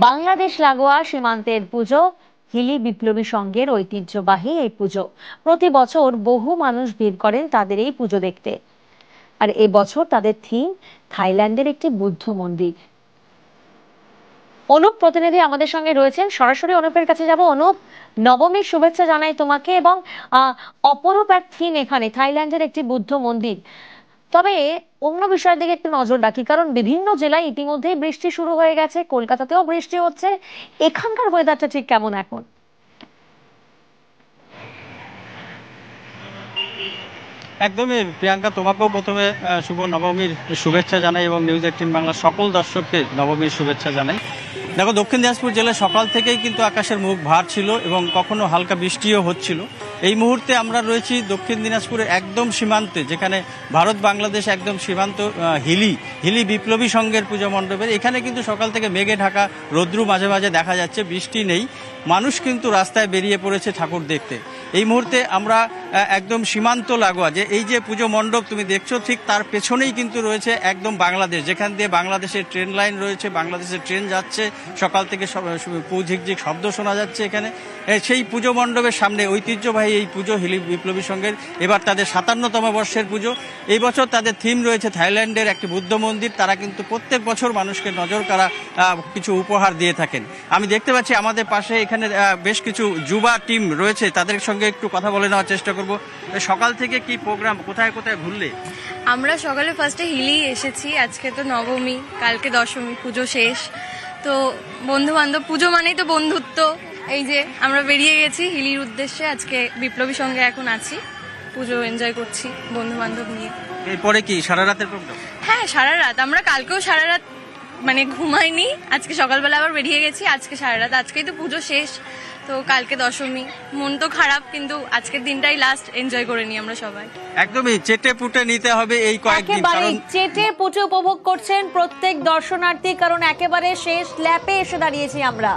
বাংলাদেশ লাগোয়া সীমান্তের পুজো হিলি বিপ্লবী সংঘের ঐতিহ্যবাহী এই পুজো প্রতি বছর বহু মানুষ ভিড় করেন তাদের এই পুজো দেখতে। আর এবছর তাদের থিম থাইল্যান্ডের একটি বুদ্ধ মন্দির। অনুপ প্রতিনিধি আমাদের সঙ্গে রয়েছেন, সরাসরি অনুপের কাছে যাব। অনুপ, নবমীর শুভেচ্ছা জানাই তোমাকে। এবং অপরূপ এক থিম এখানে, থাইল্যান্ডের একটি বুদ্ধ মন্দির। তবে অন্য বিষয়ের দিকে একটু নজর রাখি, কারণ বিভিন্ন জেলায় ইতিমধ্যেই বৃষ্টি শুরু হয়ে গেছে, কলকাতাতেও বৃষ্টি হচ্ছে। এখানকার ওয়েদারটা ঠিক কেমন এখন? একদমই প্রিয়াঙ্কা, তোমাকেও প্রথমে শুভ নবমীর শুভেচ্ছা জানাই এবং নিউজ 18 বাংলার সকল দর্শককে নবমীর শুভেচ্ছা জানাই। দেখো, দক্ষিণ দিনাজপুর জেলায় সকাল থেকেই কিন্তু আকাশের মুখ ভার ছিল এবং কখনো হালকা বৃষ্টিও হচ্ছিল। এই মুহূর্তে আমরা রয়েছি দক্ষিণ দিনাজপুরের একদম সীমান্তে, যেখানে ভারত বাংলাদেশ একদম সীমান্ত হিলি বিপ্লবী সংঘের পুজো মণ্ডপের। এখানে কিন্তু সকাল থেকে মেঘে ঢাকা, রৌদ্র মাঝে মাঝে দেখা যাচ্ছে, বৃষ্টি নেই। মানুষ কিন্তু রাস্তায় বেরিয়ে পড়েছে ঠাকুর দেখতে। এই মুহূর্তে আমরা একদম সীমান্ত লাগোয়া যে এই যে পুজো মণ্ডপ তুমি দেখছো, ঠিক তার পেছনেই কিন্তু রয়েছে একদম বাংলাদেশ, যেখান দিয়ে বাংলাদেশের ট্রেন লাইন রয়েছে, বাংলাদেশের ট্রেন যাচ্ছে। সকাল থেকে ঝিকঝিক শব্দ শোনা যাচ্ছে এখানে। সেই পুজো মণ্ডপের সামনে ঐতিহ্যবাহী এই পুজো হিলি বিপ্লবী সংঘের এবার তাদের 57তম বর্ষের পুজো। এই বছর তাদের থিম রয়েছে থাইল্যান্ডের একটি বুদ্ধ মন্দির। তারা কিন্তু প্রত্যেক বছর মানুষকে নজর কাড়া কিছু উপহার দিয়ে থাকেন। আমি দেখতে পাচ্ছি আমাদের পাশে এখানে বেশ কিছু যুবা টিম রয়েছে, তাদের সঙ্গে একটু কথা বলে নেওয়ার চেষ্টা করব। সকাল থেকে কি প্রোগ্রাম, কোথায় কোথায় ঘুরলে? আমরা সকালে ফার্স্টে হিলি এসেছি। আজকে তো নবমী, কালকে দশমী, পুজো শেষ। তো বন্ধু বান্ধব, পুজো মানেই তো বন্ধুত্ব। এই যে আমরা বেরিয়ে গেছি হিলির উদ্দেশ্যে। আজকে বিপ্লবী সঙ্গে এখন আছি, পুজো এনজয় করছি বন্ধু বান্ধব নিয়ে। এরপরে কি সারা রাতের প্রোগ্রাম? হ্যাঁ, সারা রাত। আমরা কালকেও সারা রাত মানে ঘুমাইনি, আজকে সকালবেলা আবার বেরিয়ে গেছি। আজকে সারা রাত, আজকেই তো পুজো শেষ, তো কালকে দশমী। মন তো খারাপ, কিন্তু আজকের দিনটাই লাস্ট, এনজয় করে নি আমরা সবাই। একদমই চেটে পুটে নিতে হবে এই কয়েকদিন, কারণ চেটে পুটে উপভোগ করছেন প্রত্যেক দর্শনার্থী, কারণ একেবারে শেষ ল্যাপে এসে দাঁড়িয়েছি আমরা।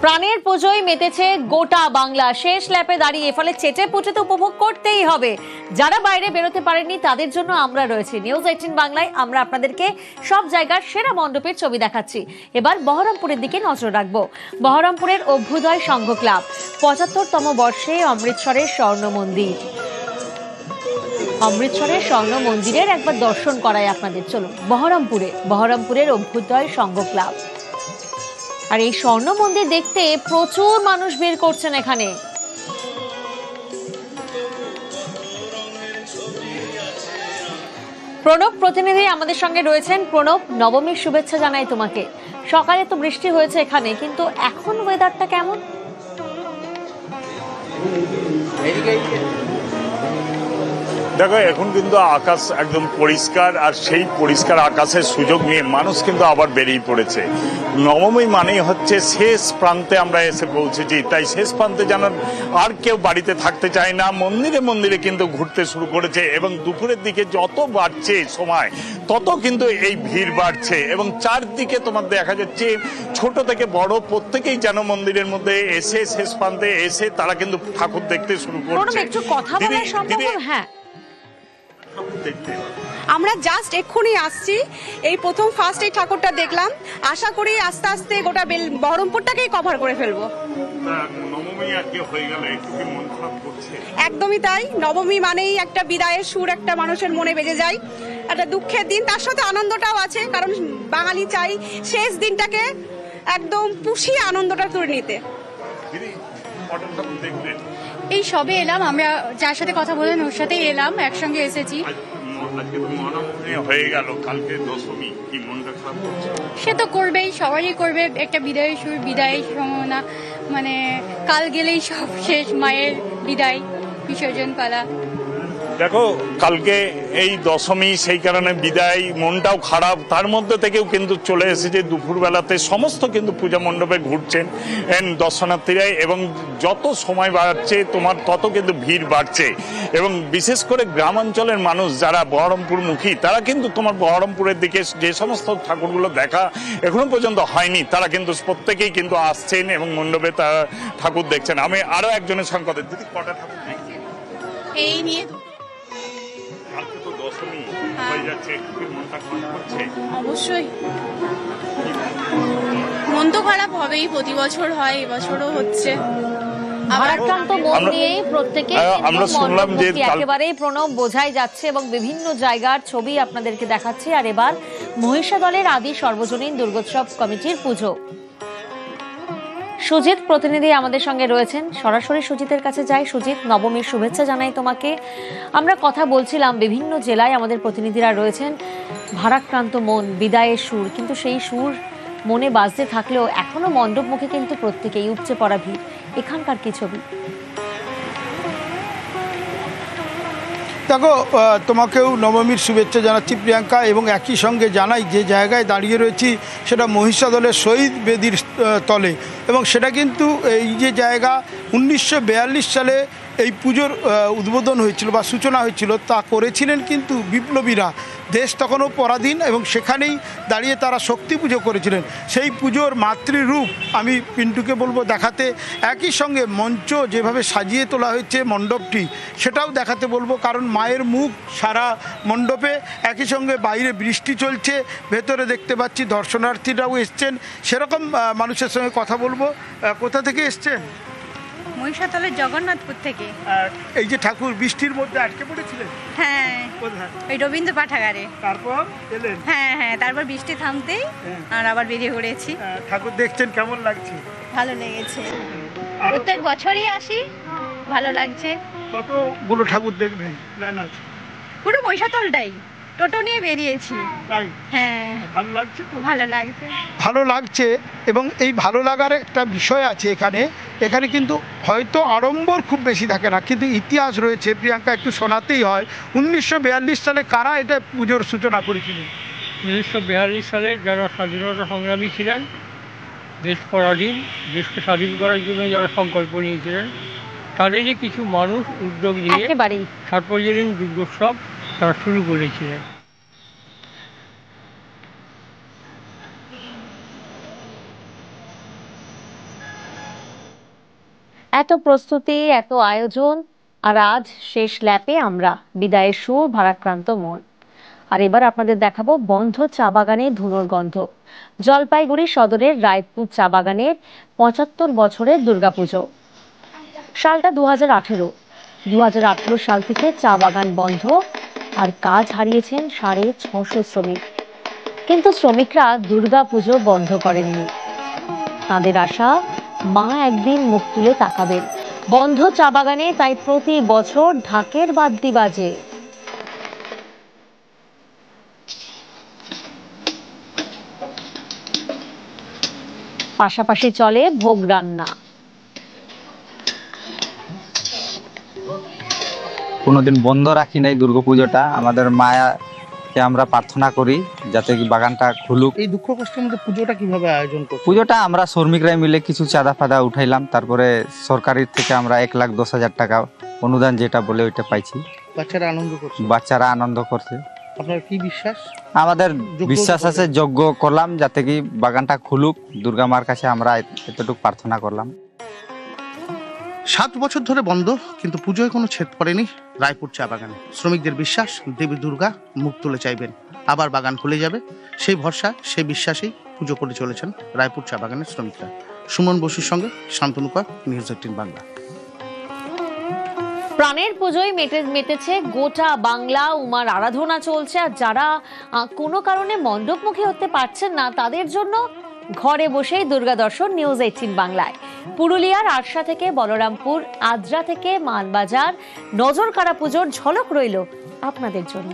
প্রাণের পুজোয় মেতেছে গোটা বাংলা, শেষ ল্যাপে দাঁড়িয়ে। ফলে চেটে পুটে তো উপভোগ করতেই হবে। যারা বাইরে বেরোতে পারেননি তাদের জন্য আমরা রয়েছি নিউজ 18 বাংলায়। আমরা আপনাদেরকে সব জায়গার সেরা মণ্ডপের ছবি দেখাচ্ছি। এবার বহরমপুরের দিকে নজর রাখবো। বহরমপুরের অভ্যুদয় সংঘ ক্লাব 75তম বর্ষে অমৃতসরের স্বর্ণ মন্দির। অমৃতসরের স্বর্ণ মন্দিরের একবার দর্শন করাই আপনাদের। চলুন বহরমপুরের অভ্যুদয় সংঘ ক্লাব। আর এই স্বর্ণ মন্দির দেখতে প্রচুর মানুষ বের করছেন এখানে। প্রণব প্রতিনিধি আমাদের সঙ্গে রয়েছেন। প্রণব, নবমীর শুভেচ্ছা জানাই তোমাকে। সকালে তো বৃষ্টি হয়েছে এখানে, কিন্তু এখন ওয়েদারটা কেমন? দেখো, এখন কিন্তু আকাশ একদম পরিষ্কার, আর সেই পরিষ্কার আকাশের সুযোগ নিয়ে মানুষ কিন্তু আবার বেরিয়ে পড়েছে। নবমী মানেই হচ্ছে শেষ প্রান্তে আমরা এসে পৌঁছেছি, তাই শেষ প্রান্তে যেন আর কেউ বাড়িতে থাকতে চায় না। মন্দিরে মন্দিরে কিন্তু ঘুরতে শুরু করেছে এবং দুপুরের দিকে যত বাড়ছে সময়, তত কিন্তু এই ভিড় বাড়ছে এবং চারদিকে তোমার দেখা যাচ্ছে ছোট থেকে বড় প্রত্যেকেই যেন মন্দিরের মধ্যে এসে শেষ প্রান্তে এসে তারা কিন্তু ঠাকুর দেখতে শুরু করছে। একটু কথা বলা সম্ভব? হ্যাঁ, আমরা জাস্ট এক্ষুনি আসছি, এই প্রথম ফার্স্ট এই ঠাকুরটা দেখলাম। আশা করি আস্তে আস্তে গোটা বহরমপুরটাকেই কভার করে ফেলবো। একদমই তাই, নবমী মানেই একটা বিদায়ের সুর একটা মানুষের মনে বেজে যায়। একটা দুঃখের দিন, তার সাথে আনন্দটাও আছে, কারণ বাঙালি চাই শেষ দিনটাকে একদম পুষিয়ে আনন্দটা তুলে নিতে। এই সবে এলাম, আমরা যার সাথে কথা বলেন ওর সাথেই এলাম, একসঙ্গে এসেছি। সে তো করবেই, সবাই করবে। একটা বিদায়ের সুর, বিদায়ের সম্ভাবনা, মানে কাল গেলেই সব শেষ, মায়ের বিদায়, বিসর্জন পালা। দেখো, কালকে এই দশমী, সেই কারণে বিদায়, মনটাও খারাপ। তার মধ্যে থেকেও কিন্তু চলে এসেছে দুপুরবেলাতে সমস্ত কিন্তু পূজা মণ্ডপে ঘুরছেন দর্শনার্থীরা, এবং যত সময় বাড়ছে তোমার তত কিন্তু ভিড় বাড়ছে। এবং বিশেষ করে গ্রামাঞ্চলের মানুষ যারা বহরমপুরমুখী, তারা কিন্তু তোমার বহরমপুরের দিকে যে সমস্ত ঠাকুরগুলো দেখা এখনো পর্যন্ত হয়নি, তারা কিন্তু প্রত্যেকেই কিন্তু আসছেন এবং মণ্ডপে তারা ঠাকুর দেখছেন। আমি আরো একজনের সঙ্গে কথা, দিদি কটা ঠাকুর দেখছেন? এই নিয়ে হয়ে যাচ্ছে, একটু কি মনটা খারাপ হচ্ছে? অবশ্যই মন তো খারাপ হবেই, প্রতি বছর হয়, এবছরও হচ্ছে। ভারাক্রান্ত মন আমরা- নিয়ে প্রত্যেকে আমরা শুনলাম যে একেবারেই প্রণব বোঝাই যাচ্ছে এবং বিভিন্ন জায়গার ছবি আপনাদেরকে দেখাচ্ছি। আর এবার মহিষাদলের আদি সর্বজনীন দুর্গোৎসব কমিটির পুজো। সুজিত প্রতিনিধি আমাদের সঙ্গে রয়েছেন, সরাসরি সুজিতের কাছে যাই। সুজিত, নবমীর শুভেচ্ছা জানাই তোমাকে। আমরা কথা বলছিলাম বিভিন্ন জেলায় আমাদের প্রতিনিধিরা রয়েছেন, ভারাক্রান্ত মন, বিদায়ের সুর, কিন্তু সেই সুর মনে বাজতে থাকলেও এখনো মণ্ডপমুখে কিন্তু প্রত্যেকেই উপচে পড়া ভিড়। এখানকার কি ছবি? দেখো, তোমাকেও নবমীর শুভেচ্ছা জানাচ্ছি প্রিয়াঙ্কা, এবং একই সঙ্গে জানাই যে জায়গায় দাঁড়িয়ে রয়েছি সেটা মহিষাদলের শহীদ বেদির তলে, এবং সেটা কিন্তু এই যে জায়গা 1942 সালে এই পুজোর উদ্বোধন হয়েছিল বা সূচনা হয়েছিল, তা করেছিলেন কিন্তু বিপ্লবীরা। দেশ তখনও পরাধীন, এবং সেখানেই দাঁড়িয়ে তারা শক্তি পুজো করেছিলেন। সেই পুজোর মাতৃরূপ আমি পিন্টুকে বলবো দেখাতে, একই সঙ্গে মঞ্চ যেভাবে সাজিয়ে তোলা হয়েছে মণ্ডপটি, সেটাও দেখাতে বলবো, কারণ মায়ের মুখ সারা মণ্ডপে। একই সঙ্গে বাইরে বৃষ্টি চলছে, ভেতরে দেখতে পাচ্ছি দর্শনার্থীরাও এসছেন। সেরকম মানুষের সঙ্গে কথা বলবো। কোথা থেকে এসছেন? মহিষাদলের জগন্নাথপুর থেকে। এই যে ঠাকুর বৃষ্টির মধ্যে আটকে পড়েছিলেন? হ্যাঁ, কোথায়? ওই রবীন্দ্র পাঠাগারে। তারপর এলেন? হ্যাঁ, তারপর বৃষ্টি থামতেই আর আবার বেরিয়ে পড়েছি। ঠাকুর দেখছেন, কেমন লাগছে? ভালো লেগেছে, প্রত্যেক বছরই আসি, ভালো লাগছে। কতগুলো ঠাকুর দেখবেন? পুরো মহিষাদলটাই টোটো নিয়ে বেরিয়েছি। তাই? হ্যাঁ, ভালো লাগছে তো? ভালো লাগছে। ভালো লাগছে, এবং এই ভালো লাগার একটা বিষয় আছে এখানে কিন্তু হয়তো আড়ম্বর খুব বেশি থাকে না, কিন্তু ইতিহাস রয়েছে প্রিয়াঙ্কা, একটু শোনাতেই হয়। 1942 সালে কারা এটা পুজোর সূচনা করেছিলেন? 1942 সালে যারা স্বাধীনতা সংগ্রামী ছিলেন, দেশ পরাধীন, দেশকে স্বাধীন করার জন্য যারা সংকল্প নিয়েছিলেন, তাদেরই কিছু মানুষ উদ্যোগ নিয়ে একেবারেই সার্বজনীন দুর্গোৎসব তারা শুরু করেছিলেন। এত প্রস্তুতি, এত আয়োজন, আর আজ শেষ ল্যাপে আমরা বিদায়ের সুর, ভারাক্রান্ত মন। আর এবার আপনাদের দেখাবো বন্ধ চা বাগানের ধুনোর গন্ধ। জলপাইগুড়ি সদরের রায়পুর চা বাগানের 75 বছরের দুর্গাপুজো। সালটা 2018 সাল থেকে চা বাগান বন্ধ, আর কাজ হারিয়েছেন 650 শ্রমিক। কিন্তু শ্রমিকরা দুর্গাপুজো বন্ধ করেননি। তাদের আশা, মা একদিন মুখ তুলে তাকাবেন। বন্ধ চা বাগানে তাই প্রতি বছর ঢাকের বাদ্যি বাজে। পাশাপাশি চলে ভোগ রান্না। কোনোদিন বন্ধ রাখি নাই দুর্গাপুজোটা। আমাদের মায়াকে আমরা প্রার্থনা করি যাতে কি বাগানটা খুলুক। এই দুঃখ কষ্টের মধ্যে পুজোটা কিভাবে আয়োজন করছে? পুজোটা আমরা শ্রমিকরাই মিলে কিছু চাঁদা ফাদা উঠাইলাম, তারপরে সরকারের থেকে আমরা 1,10,000 টাকা অনুদান যেটা বলে ওইটা পাইছি। বাচ্চারা আনন্দ করছে? বাচ্চারা আনন্দ করছে। আপনার কি বিশ্বাস? আমাদের বিশ্বাস আছে, যজ্ঞ করলাম যাতে কি বাগানটা খুলুক। দুর্গা মার কাছে আমরা এতটুকু প্রার্থনা করলাম। 7 বছর ধরে বন্ধ, কিন্তু পুজোয় কোনো ছেদ পড়েনি রায়পুর চা বাগানে। শ্রমিকদের বিশ্বাস, দেবী দুর্গা মুখ তুলে চাইবেন, আবার বাগান খুলে যাবে। সেই ভরসা, সেই বিশ্বাসেই পুজো করে চলেছেন রায়পুর চা বাগানের শ্রমিকরা। সুমন বসুর সঙ্গে শান্তনুপা, নিউজ 18 বাংলা। প্রাণের পুজোয় মেতেছে গোটা বাংলা। উমার আরাধনা চলছে, আর যারা কোনো কারণে মণ্ডপমুখী হতে পারছেন না, তাদের জন্য ঘরে বসেই দুর্গা দর্শন নিউজ 18 বাংলায়। পুরুলিয়ার আরশা থেকে বলরামপুর, আদ্রা থেকে মানবাজার, নজরকাড়া পুজোর ঝলক রইল আপনাদের জন্য।